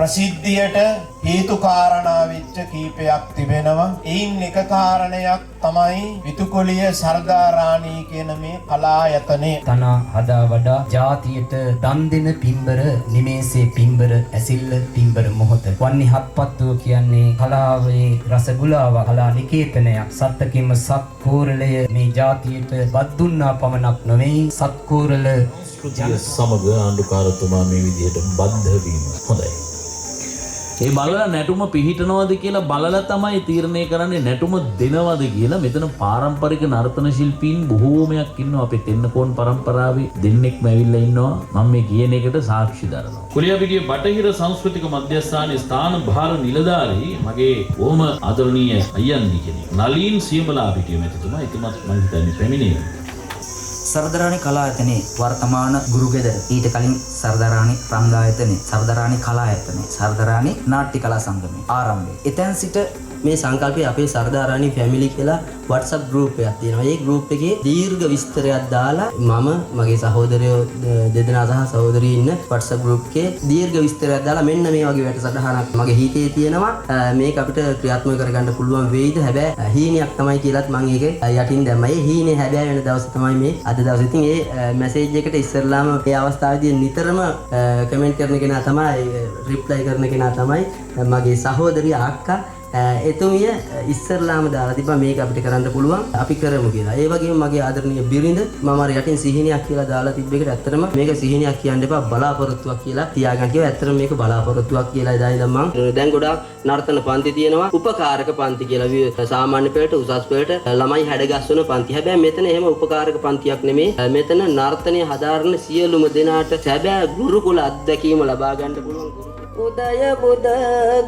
ප්‍රසිද්ධියට හේතු කාරණා වෙච්ච කීපයක් තිබෙනවා. එයින් එක කාරණයක් තමයි විතුකොළිය සර්දාරාණී කියන මේ කලායතනය. තන හදා වඩා ජාතියට දන් දෙන පින්බර නිමේසේ පින්බර ඇසිල්ල පින්බර මොහොත. වන්නි හත්පත්තුව කියන්නේ කලාවේ රසගුලාව කලා නිකේතනයක්. සත්තකින්ම සත්කෝරලය මේ ජාතියට බත් දුන්නා පමණක් නොවේ සත්කෝරල සංස්කෘතිය සමග ආණ්ඩුකාරතුමා මේ විදිහට බද්ධ වීම හොඳයි. ඒ බලලා නැටුම පිහිටනවද කියලා බලලා තමයි තීරණය කරන්නේ නැටුම දෙනවද කියලා. මෙතන පාරම්පරික නර්තන ශිල්පීන් බොහෝමයක් ඉන්නවා. අපේ තෙන්නකෝන් පරම්පරාවේ දෙන්නෙක්ම ඇවිල්ලා ඉන්නවා. මම මේ කියන එකට සාක්ෂි දරනවා. කුලියාපිටිය බටහිර සංස්කෘතික මධ්‍යස්ථානයේ ස්ථාන භාර නිලධාරී මගේ බොහොම ආදරණීය අයියන්දි කෙනෙක්. නලීන් සියඹලාපිටිය මෙතුමා එතුමත් මම හිතන්නේ පැමිණෙන්නේ. සර්දාරාණී කලායතනයේ වර්තමාන ගුරුගෙදර ඊට කලින් සර්දාරාණී රංගායතනයේ සර්දාරාණී කලායතනයේ සර්දාරාණී නාට්‍ය කලා සංගමයේ ආරම්භය. එතෙන් සිට මේ සංකල්පය අපේ සර්දාරාණී ෆැමිලි කියලා WhatsApp group එකක් තියෙනවා. ඒ group එකේ දීර්ඝ විස්තරයක් දාලා මම මගේ සහෝදරයෝ දෙදෙනා සහ සහෝදරිය ඉන්න WhatsApp group එකේ දීර්ඝ විස්තරයක් දාලා මෙන්න මේ වගේ වැඩසටහනක් මගේ හිතේ තියෙනවා. මේක අපිට ක්‍රියාත්මක කරගන්න පුළුවන් වෙයිද? හැබැයි හීනයක් තමයි කියලාත් මම ඒකේ යටින් දැම්මා. ඒ හීනේ හැබැයි වෙන දවස් තමයි මේ අද දවසේ. ඉතින් ඒ මැසේජ් එකට ඉස්සරලාම ඒ අවස්ථාවේදී නිතරම කමෙන්ට් කරන කෙනා තමයි රිප්ලයි කරන කෙනා තමයි මගේ සහෝදරිය අක්කා. එතුමිය ඉස්සරලාම දාලා තිබ්බා මේක අපිට කරන්න පුළුවන් අපි කරමු කියලා. ඒ වගේම මගේ ආදරණීය බිරිඳ මම අර යටින් සිහිනයක් කියලා දාලා තිබ්බ එකට ඇත්තටම මේක සිහිනයක් කියන්න එපා බලාපොරොත්තුවක් කියලා තියාගන්න කිව්වා. ඇත්තටම මේක බලාපොරොත්තුවක් කියලා එදා ඉඳන් මම දැන් ගොඩාක් නර්තන පන්ති තියෙනවා. උපකාරක පන්ති කියලා සාමාන්‍ය පෙළට උසස් පෙළට ළමයි හැඩගස්වන පන්ති. හැබැයි මෙතන එහෙම උපකාරක පන්තියක් නෙමෙයි. මෙතන නර්තනයේ හදාරන සියලුම දෙනාට සැබෑ ගුරුකුල අත්දැකීම ලබා ගන්න පුළුවන්. උදය බුද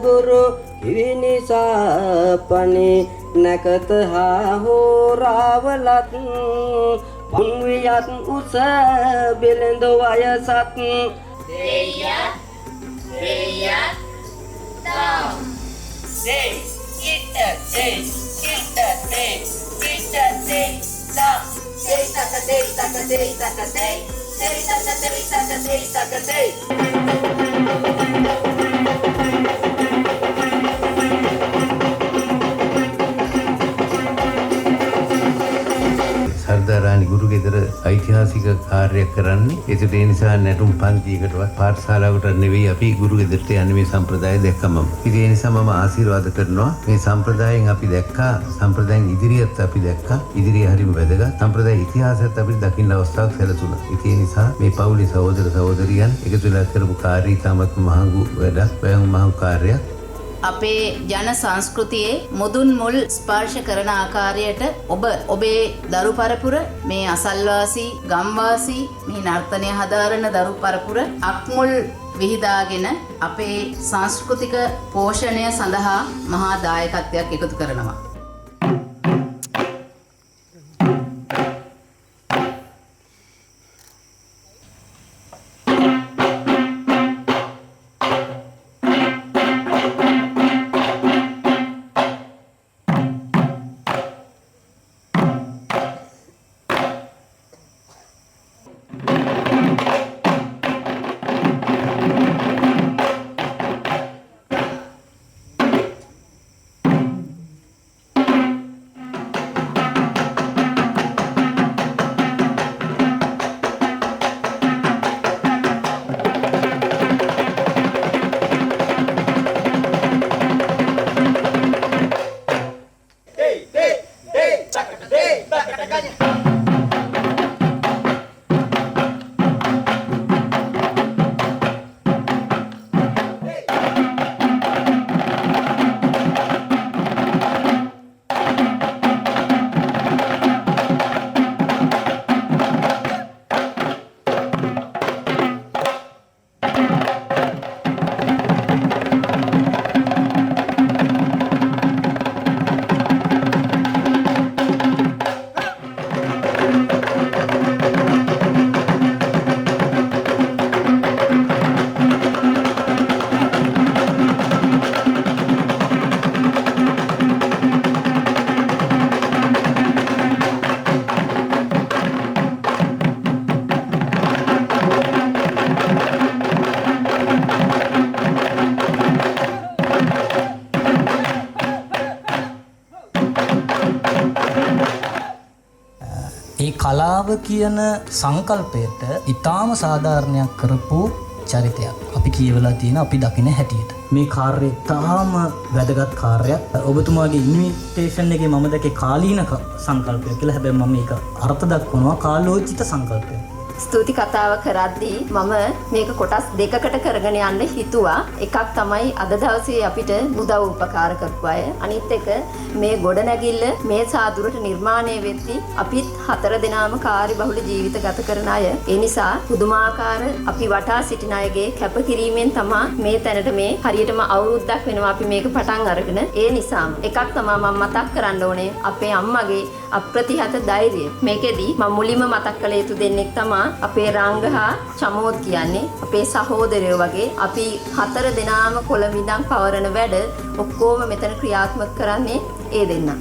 ගුරු විනිසාපනේ නැකත හා හෝරාවලත් පුන්වියත් උස බෙලඳ වයසත් දෙයත් තම් සේ ඉත සේ ඉත සේ ඉත සේ තම් සේ තක සේ තක සේ තක සේ සේ තක සේ තක සේ තක සේ සර්දාරාණී ගුරුගෙදර ඓතිහාසික කාර්යයක් කරන්නේ. ඒකට ඒ නිසා නැටුම් පන්තියකටවත් පාඨශාලාවකට නෙවෙයි අපි ගුරුගෙදරට යන්නේ මේ සම්ප්‍රදාය දැක්කම. ඉතින් ඒ නිසා මම ආශිර්වාද කරනවා මේ සම්ප්‍රදායෙන් අපි දැක්කා සම්ප්‍රදායෙන් ඉදිරියට අපි දැක්කා ඉදිරිය හරිම වැදගත්. සම්ප්‍රදාය ඉතිහාසයත් අපිට දකින්න අවස්ථාවක් සැලසුණා. ඉතින් ඒ නිසා මේ පවුලේ සහෝදර සහෝදරියන් එකතු වෙලා කරපු කාර්යය තාමත් මහඟු වැඩක්, මහඟු කාර්යයක්. අපේ ජන සංස්කෘතියේ මුදුන් මුල් ස්පර්ශ කරන ආකාරයට ඔබේ දරු පරපුර මේ අසල්වාසී ගම්වාසී මේ නර්තනය හදාරන දරු පරපුර අක්මුල් විහිදාගෙන අපේ සංස්කෘතික පෝෂණය සඳහා මහා දායකත්වයක් එකතු කරනවා. කලාව කියන සංකල්පයට ඊටාම සාධාරණයක් කරපු චරිතයක්. අපි කියවලා තියෙන අපි දකින හැටියට. මේ කාර්යය තාම වැදගත් කාර්යයක්. ඔබතුමාගේ ඉන්විටේෂන් එකේ මම දැකේ කාලීන සංකල්පයක් කියලා. හැබැයි මම මේක අර්ථ දක්වනවා කාලෝචිත සංකල්පයක්. ස්තුති කතාව කරද්දී මම මේක කොටස් දෙකකට කරගෙන යන්න හිතුවා. එකක් තමයි අද දවසේ අපිට උදව් උපකාර කරපු අය. අනිත් එක මේ ගොඩනැගිල්ල මේ සාදුරට නිර්මාණය වෙද්දී අපිත් 4 දෙනාම කාර්යබහුල ජීවිත ගත කරන අය. ඒ නිසා පුදුමාකාර අපි වටා සිටින අයගේ කැපකිරීමෙන් තමයි මේ තැනට මේ හරියටම අවුරුද්දක් වෙනවා අපි මේක පටන් අරගෙන. ඒ නිසා එකක් තමයි මම මතක් කරන්න ඕනේ අපේ අම්මගේ අප්‍රතිහත ධෛර්යය. මේකෙදි මම මුලින්ම මතක් කළ යුතු දෙන්නෙක් තමයි අපේ රංග හා චමෝත් කියන්නේ අපේ සහෝදරයෝ වගේ. අපි 4 දෙනාම කොළඹ ඉඳන් පවරන වැඩ ඔක්කොම මෙතන ක්‍රියාත්මක කරන්නේ ඒ දෙන්නා.